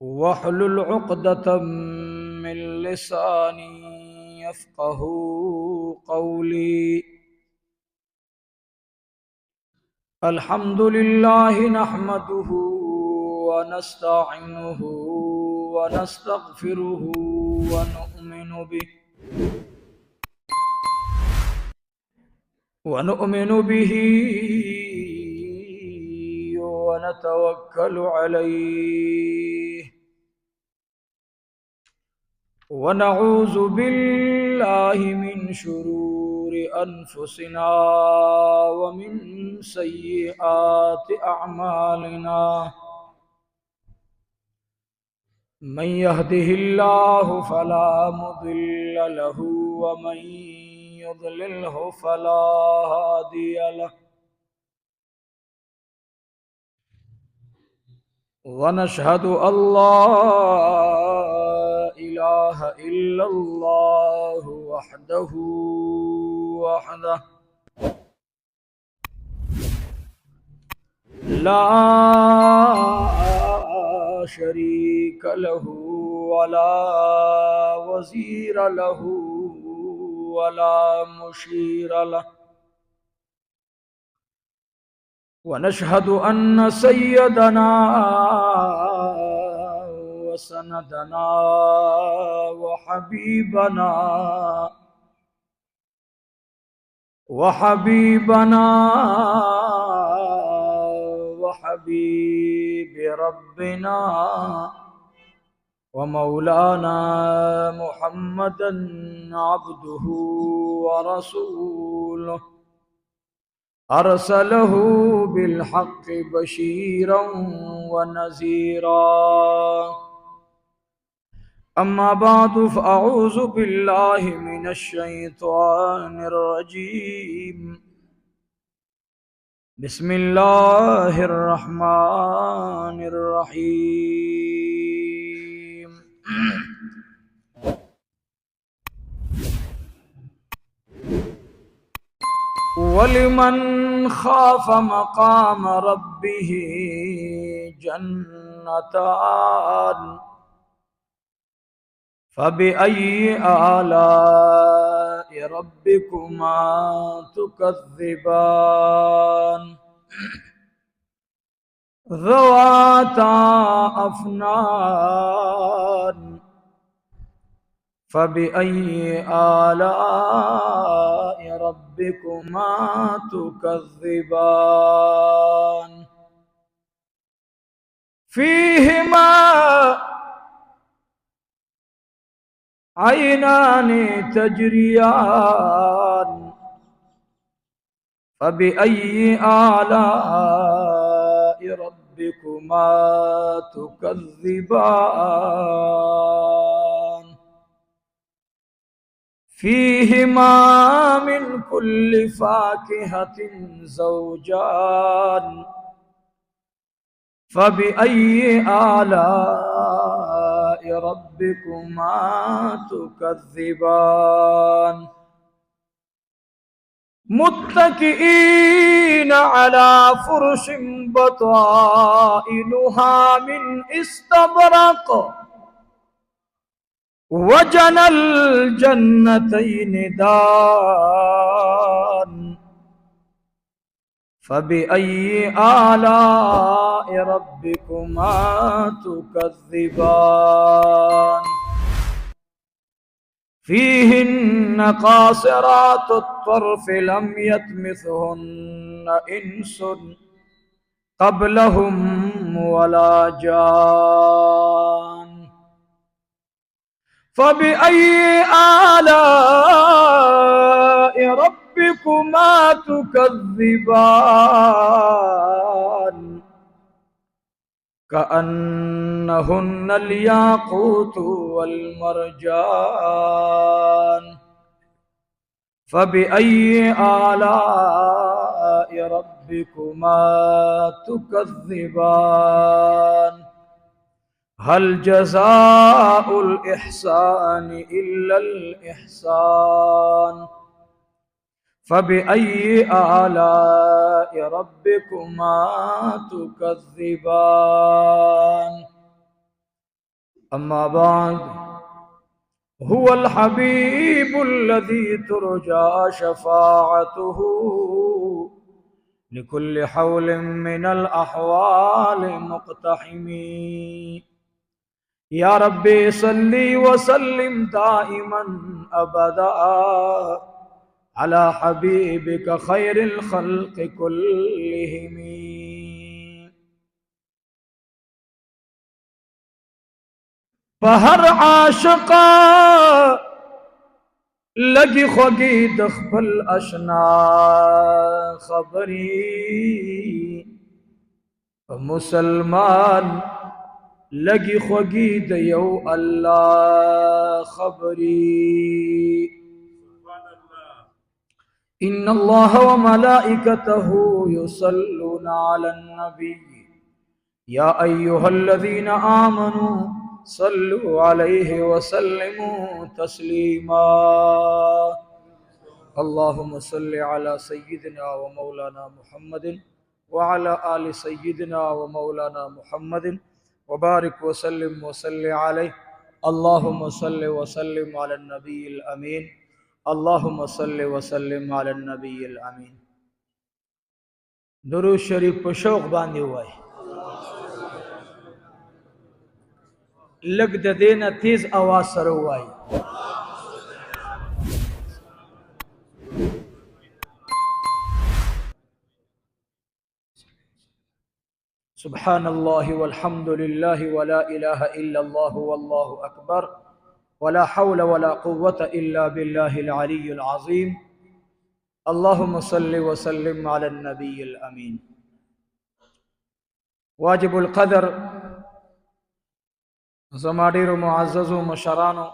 واحلل عقدة من لساني يفقه قولي. الحمد لله نحمده ونستعينه ونستغفره ونؤمن به ونتوكل عليه، ونعوذ بالله من شرور أنفسنا ومن سيئات أعمالنا. من يهده الله فلا مضل له ومن يضلله فلا هادي له، ونشهد أن لا إله إلا الله وحده لا شريك له ولا وزير له ولا مشير له، ونشهد أن سيدنا وسندنا وحبيبنا وحبيب ربنا ومولانا محمدا عبده ورسوله، أرسله بالحق بشيرا ونذيرا. أما بعد فأعوذ بالله من الشيطان الرجيم. بسم الله الرحمن الرحيم. ولمن خاف مقام ربه جنتان، فبأي آلاء ربكما تكذبان؟ ذواتا أفنان، فبأي آلاء ربكما تكذبان؟ فيهما عينان تجريان، فبأي آلاء ربكما تكذبان؟ فيهما من كل فاكهة زوجان، فبأي آلاء ربكما تكذبان؟ متكئين على فرش بطائنها من استبرق، وجنى الجنتين دان، فبأي آلاء ربكما تكذبان؟ فيهن قاصرات الطرف لم يطمثهن إنس قبلهم ولا جان، فبأي آلاء ربكما تكذبان؟ كأنهن الياقوت والمرجان، فبأي آلاء ربكما تكذبان؟ هل جزاء الإحسان إلا الإحسان؟ فبأي آلاء ربكما تكذبان؟ अम्मा बाद हुवल हबीबुल्लज़ी तुरजा शफ़ाअतुहु लिकुल्लि हौलिन मिनल अहवाल मुक़्तहिमी। या रब्बी सल्ली व सल्लिम दाइमन अबदा अला हबीबिका खैरिल खल्क़ि कुल्लिहिमी। पहर आशिका लगी ख्वगी दखबल अशना खबरी मुसलमान लगी ख्वगी दयो अल्लाह खबरी। इन्नल्लाह व मलाइकतहु युसल्लूना अलन नबी या अय्युहल्लज़ीना आमनू सल्लु अलैहि व सल्लिमू तस्लीमा। अल्लाहुम्मा सल्लि अला सय्यिदिना व मौलाना मुहम्मदिन व अला आलि सय्यिदिना व मौलाना मुहम्मदिन व बारिक व सल्लिम व सल्लि अलैहि। अल्लाहुम्मा सल्लि व सल्लिम अला नबील अमीन। अल्लाहुम्मा सल्लि व सल्लिम अला नबील अमीन। दुरूद शरीफ पर शौक़ बांधे हुआ है। लग दे देना तेज आवाज सर हुआ है। सुब्हानल्लाहि वल्हम्दुलिल्लाहि वला इलाहा इल्लल्लाहु वल्लाहु अकबर वला हौला वला कुव्वता इल्ला बिल्लाहिल अलिय्यिल अज़ीम। अल्लाहुम्मा सल्लि व सल्लिम अला नबील अमीन। वाजिबुल क़दर ज़माडीर मुअज़्ज़ज़ो मशरानो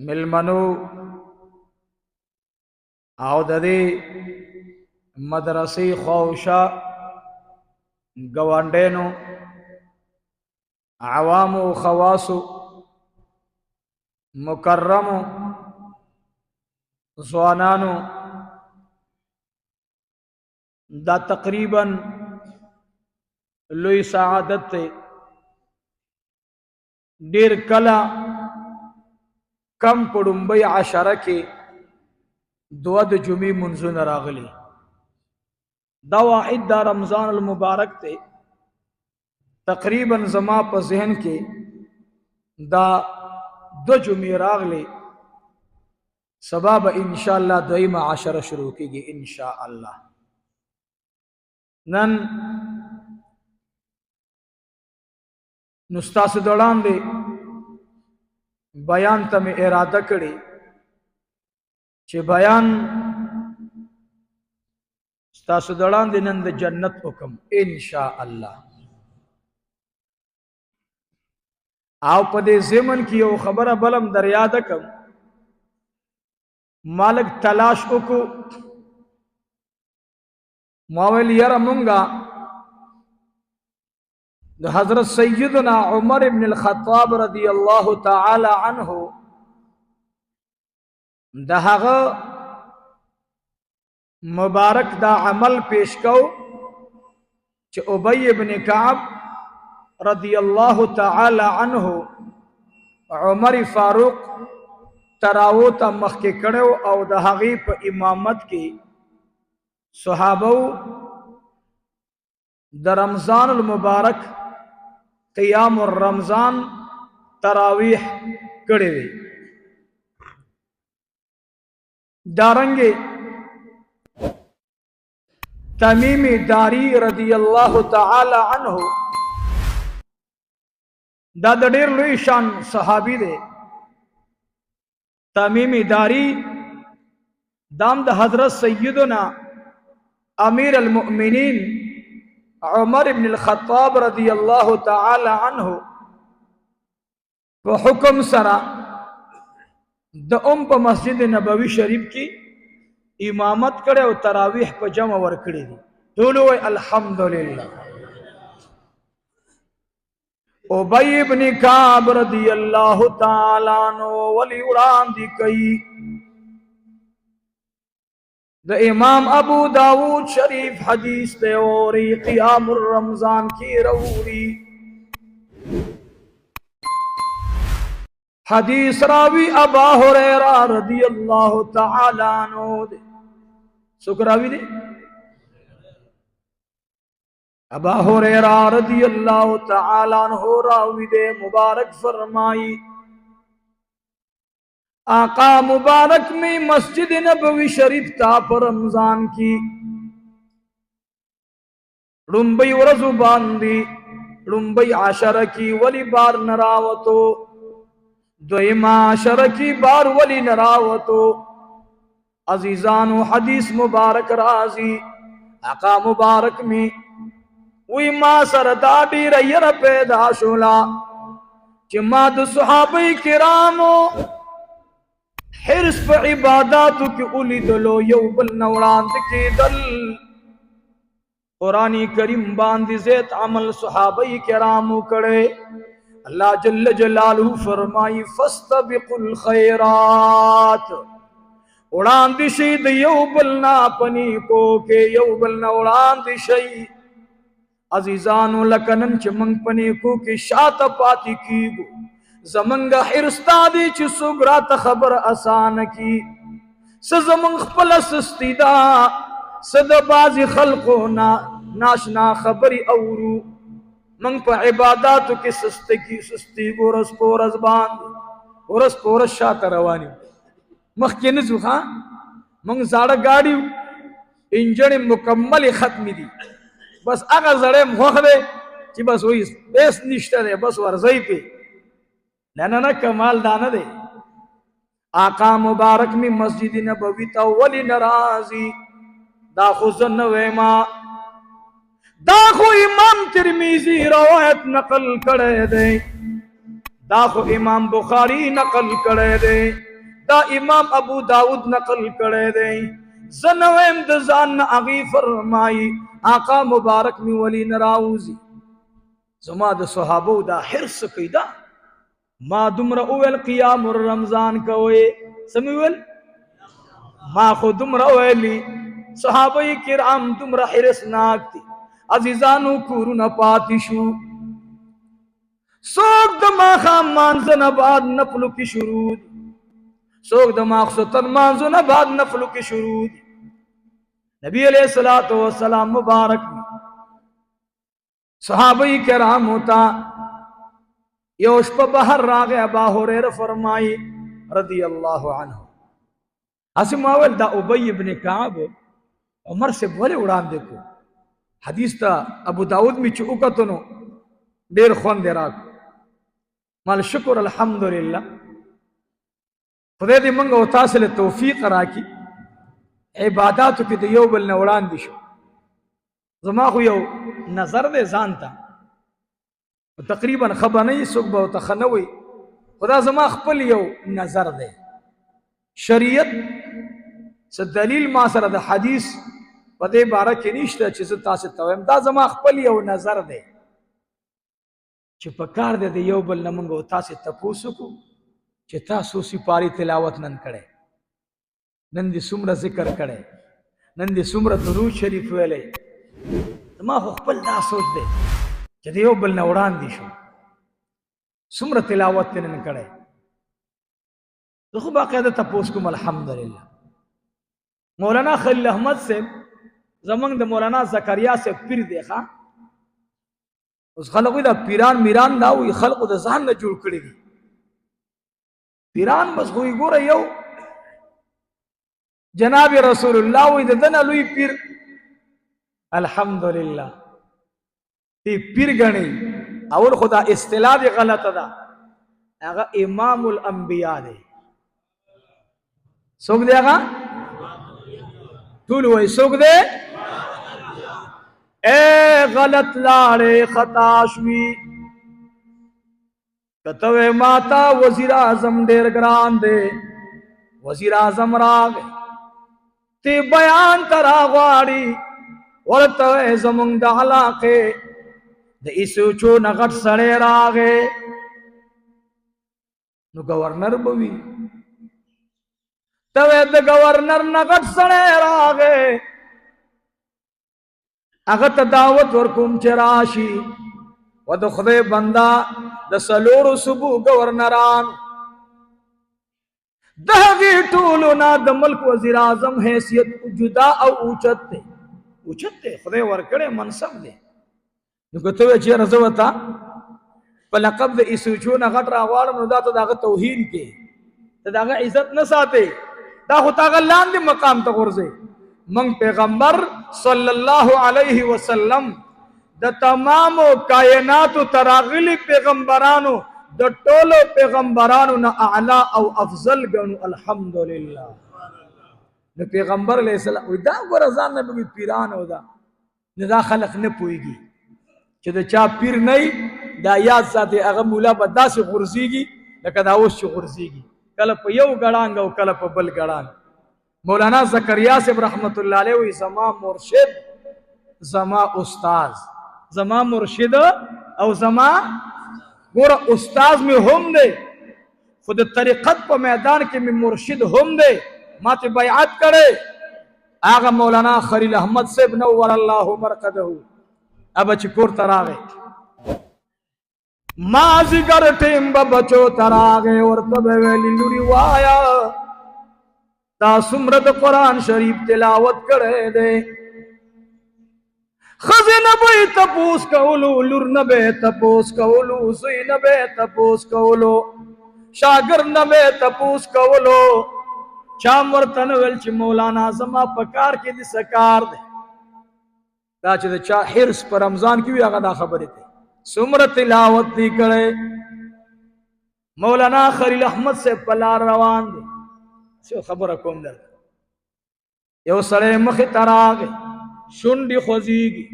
मिलमनो आवददे मदरसे खौशा गवांडेनो आवामो खवासो मुकर्रमो ज़वानानो दा तकरीबन लुई सआदत डेर कला कम पड़ुम्बई आशरा के दुआद जुमी मुंजुन रागली दवाइद दा रमजान अल मुबारक ते तकरीबन जमा पर जहन के दा दो जुमी रागले सबब इंशाअल्लाह दुईमा आशरा शुरू की इंशाअल्लाह। नन नुस्ता से दौड़ान दे बयान तमें इरादा करी चे बयान स्तासु दौड़ान दे नंद जन्नत हुक्म इंशाअल्लाह। आओ पदे ज़ेमन की ओ खबर बलम दरियाद कम मालिक तलाश उको मावेल यारा मुंगा हजरत सैयदना उमर इब्न अल-खत्ताब रदियल्लाहु ताला अन्हु दहाग मुबारक दा अमल पेश कौ च उबय इब्न काब रदियल्लाहु ताला अन्हु उमर फारूक तरावो ता मख के कड़ो और दहागी पर इमामत की सहाबो द रमजान अल मुबारक क़ियाम और रमजान तरावीह करे हुए दारंगे तमीमी दारी रदियल्लाहु ताला अन्हु दादडेर लुई शान सहाबी दे तमीमी दारी दामद हजरत सैयदना अमीर अल मुमिनीन उमर इब्न अल-खत्ताब रदियल्लाहु ताला अन्हु को हुक्म सरा द पर मस्जिद नबवी शरीफ की इमामत करे और तरावीह पर जमा वर कड़ी दी दोनों अल्हम्दुलिल्लाह। उबय इब्न काब रदियल्लाहु ताला अन्हु वली उड़ान दी कई द इमाम अबू दाऊद शरीफ हदीस ते और क़ियामुर रमजान की रऊरी حدیث راوی ابا ہریرہ رضی اللہ تعالی عنہ دے. سک راوی دے ابا ہریرہ رضی اللہ تعالی عنہ راوی دے. مبارک فرمائی آقا مبارک میں مسجد نبوی شریف تا پر رمضان کی رنبی ورزو باندی رنبی عشر کی ولی بار نراوتو دویم عشر کی بار ولی نراوتو. عزیزانو حدیث مبارک رازی آقا مبارک میں وی ما سردادی ریر پیدا شولا چی ما دو صحابہ کرامو حرص پہ عباداتو کی اولی دلو یو بل نوڑاند کی دل. قرآن کریم باندی زیت عمل صحابہ کرامو کرے. اللہ جل جلالہ فرمائی فاستبقوا الخیرات اڑان دی شید یو بلنا پنی کو کے یو بلنا اڑان دی شید. عزیزانو لکنن چھ منگ پنی کو کے شاعت پاتی کی گو زمنگا حرستا دی چھ سگرات خبر آسان کی سزمنگ خپل سستی دا صد بازی خلقو ناشنا خبری اورو منگ پا عباداتو کی سستی گو رس پورس باند ورس پورس شاعت روانی مخی نزو خان منگ زاڑا گاڑی انجن مکمل ختمی دی بس اگا زڑے مخوخ دے چی بس وہی ایس نشتہ دے بس ورزائی پہ نا کمال دانا دے. آقا مبارک میں مسجد نبوی تا ولی نرازی دا خزن ویما دا خو امام ترمیزی روایت نقل کرے دے دا خو امام بخاری نقل کرے دے دا امام ابو داود نقل کرے دے. زنویم دزان اغی فرمائی آقا مبارک میں ولی نراوزی زما دا صحابو دا حرص کی دا ما دمر اویل قیام الرمضان کوئے سمیویل ما خود دمر اویلی صحابہ کرام دمر حرص ناک تی. عزیزانو کورن پاتی شو سوک دما خام مانزن بعد نفلو کی شروع سوک دماغ ستن مانزو نہ بعد نفلو کی شروع. نبی علیہ السلام مبارک صحابہ کرام ہوتا یوش پا بہر راگے ابا ہریر فرمائی رضی اللہ عنہ اسم اول دا ابی ابن کعب عمر سے بولے اڑان دیکھو حدیث تا ابو داود میں چوکتنو دیر خون دے راکو مال شکر الحمدللہ خدای دی منگا و تاصل توفیق راکی عباداتو کی دیو بل نوڑان دی شو. زماغو یو نظر دے زانتا تقریبا خبا نہیں سوک با تخنوی خدا زماغ پل یو نظر دے شریعت سے دلیل ما سر دا حدیث و دے بارا کی نیشتا چیز تاسی تویم دا زماغ پل یو نظر دے چی پکار دے دیو بل نمنگا و تاسی تپوسو کو چی تاسو سپاری تلاوت نن کڑے نن دی سمرہ ذکر کڑے نن دی سمرہ درود شریف ویلے ما خپل دا سوچ دے چی دیو بل نوڑان دی شو سمرہ تلاوت نن کڑے تو خب باقیدہ تپوس کم الحمدللہ. مولانا خلیل احمد سے زمان دا مولانا زکریا سے پیر دیکھا اس خلقوی دا پیران میران داوی خلقو دا ذہن نا جوڑ کری دی پیران بس ہوئی گو رہی یو جناب رسول اللہ وی دن علوی پیر الحمدللہ تی پیر گنی اول خدا اصطلاح دی غلط دا اگا امام الانبیاء دے سوک دے اگا طول ہوئی سوک دے اے غلط لارے خطا شوی کتوے ماتا وزیر اعظم دیر گران دے وزیر اعظم راگ تی بیان ترا غواری ورطوے زمون دا علاقے دا اسو چو نغٹ سڑے راگے نو گورنر بوی توے دا گورنر نغٹ سڑے راگے اغت دعوت ورکم چراشی و دا خدای بندہ دا سلور صبح گورنران دهغی ټولنا د ملک وزیر اعظم حیثیت جدا او اوچت ته خدای ورکړې منصب دی. نو کته چې رضوتا په لقب د ایسوچو نه غټ راغواړم نو دا ته دغه توهین کې ته دغه عزت نه ساتي، دا خو تا لاندې مقام ته ورځي. من پیغمبر صلی الله علیه وسلم د تمام کائنات تراغلی پیغمبرانو د ټولو پیغمبرانو نه اعلی او افضل ګڼو. الحمدلله. نو پیغمبر علیہ السلام وی دا ګورځان نه به پیران او دا نه دا خلق نه پويږي چې دا چا پیر نه دا یاد ساتي هغه مولا به داسې غورځيږي لکه دا اوس چې غورځيږي، کله په یو غړانګ او کله په بل غړانګ. مولانا زکریا صاحب رحمت الله علیه وی زما مرشد زما استاد، زما مرشد او زما ګور استاد می هم دی، خود طریقت په میدان کې می مرشد هم دی. ما ته بیعت کړي هغه مولانا خلیل احمد صاحب نور الله مرقده اب چې کور تراغه ما ذکر ټیم بچو تراغه ورته ویلی لوري وایا تاسو مرد قرآن شریف تلاوت کړي دي، خزنه به تپوس کولو، لور نه به تپوس کولو، زوی نه به تپوس کولو، شاګرد نه به تپوس کولو. چا ورته ویل چې مولانا زما په کار کې دې سکار دی، دا چې د چا حرص په رمضان کې وي هغه دا خبرې کوي. څومره تلاوت دی کړی. مولانا خلیل احمد صاحب په لار روان دی. څه خبره کوم درته، یو سړی مخې ته راغی شونډې خوځېږي.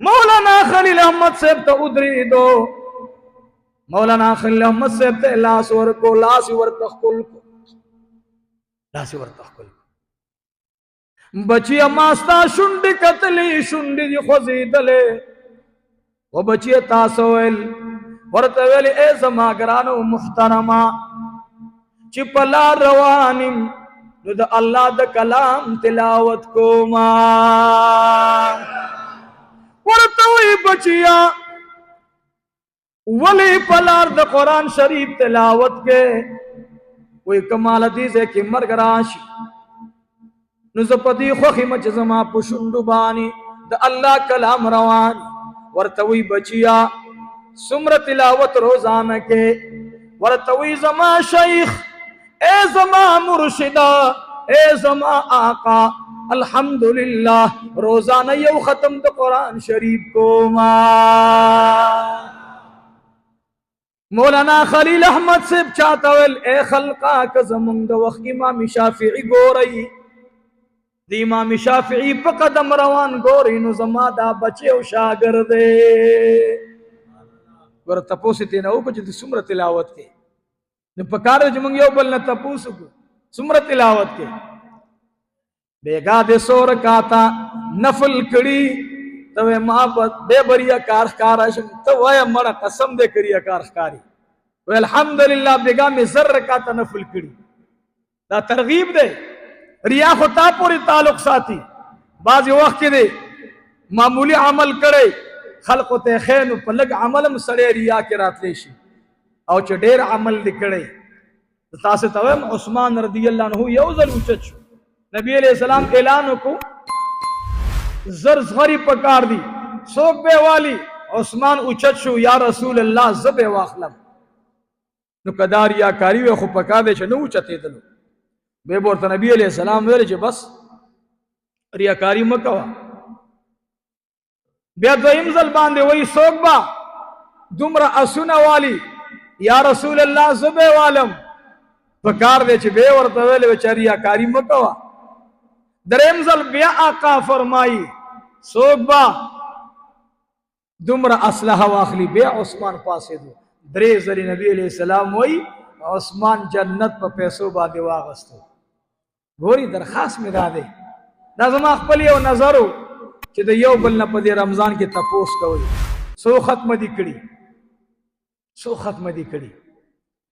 مولانا خلیل احمد صاحب ته ودرېدو. مولانا خلیل احمد صاحب ته لاس ورکو، لاس ورته ښکل کو، لاس ورته ښکل کو. بچیه ما ستا شونډې کتلې، شونډې دې خوځېدلې. و بچیه تاسو ویل ورته ویلې ای زما ګرانو محترمه چې په لار روان یم نو د الله د کلام تلاوت کوما. ورته وی بچیا ولی په لار د قرآن شریف تلاوت کې وی کمال دې کې مرګ راشي نو زه په دې خوښ یم چې زما په شونډو باندې د الله کلام روان. ورته وی بچیا څومره تلاوت روزانه کې؟ ورته وی زما شیخ اے زما مرشدہ اے زما آقا الحمدللہ روزانہ یو ختم د قرآن شریف کوما. مولانا خلیل احمد صاحب چاته ویل اے خلقا که زمونږ د وخت امام شافعی ګورئ، د امام شافعی په قدم روان ګورئ نو زما دا بچی او شاګرد دی. ور تپوس ته نه وکړه چې څومره تلاوت کې نو په کار چې موږ یو بل نه تپوس وکړو څومره تلاوت کې. بیګا د سور کاتا نفل کړي ته ما به بریا کار شم ته وای مړه قسم دې کړی کار ښکاری و الحمدلله بیګا می زر کاتا نفل کړي. دا ترغیب دی. ریا خو تا پوری تعلق ساتي. بعض وخت کې دی معمولی عمل کړي خلق ته خیر په لګ عملم سړی ریا کې راتلی شي او چې ډېر عمل لیکړي. تاسو ته وایم عثمان رضی الله عنه یو ځل اوچت شو، نبی علیہ السلام اعلان وکړو زر زغری پکار دی څوک به والی. عثمان اوچت شو یا رسول الله زبه واخلم. نو کدار یا کاری و خو پکا دې چې نو اوچتې دلو به ورته نبی علیہ السلام ویل چې بس ریاکاری مکوا. بیا دویم ځل باندې وای څوک با دومره اسونه والی یا رسول الله زبه والم پکار دې چې به ورته ویل چې ریاکاری مکوا. دریم ځل بیا آقا فرمایي څوک با دومره اسلحه واخلی. بیا عثمان پاسې دو. درې ځلې نبی علیہ السلام وای عثمان جنت په پیسو باندې واغستو. ګوري درخواست مې را دی دا زما خپل یو نظرو چې د یو بل نه په دې رمضان کې تپوس کوي څو ختم دي کړي، څو ختم دي کړي.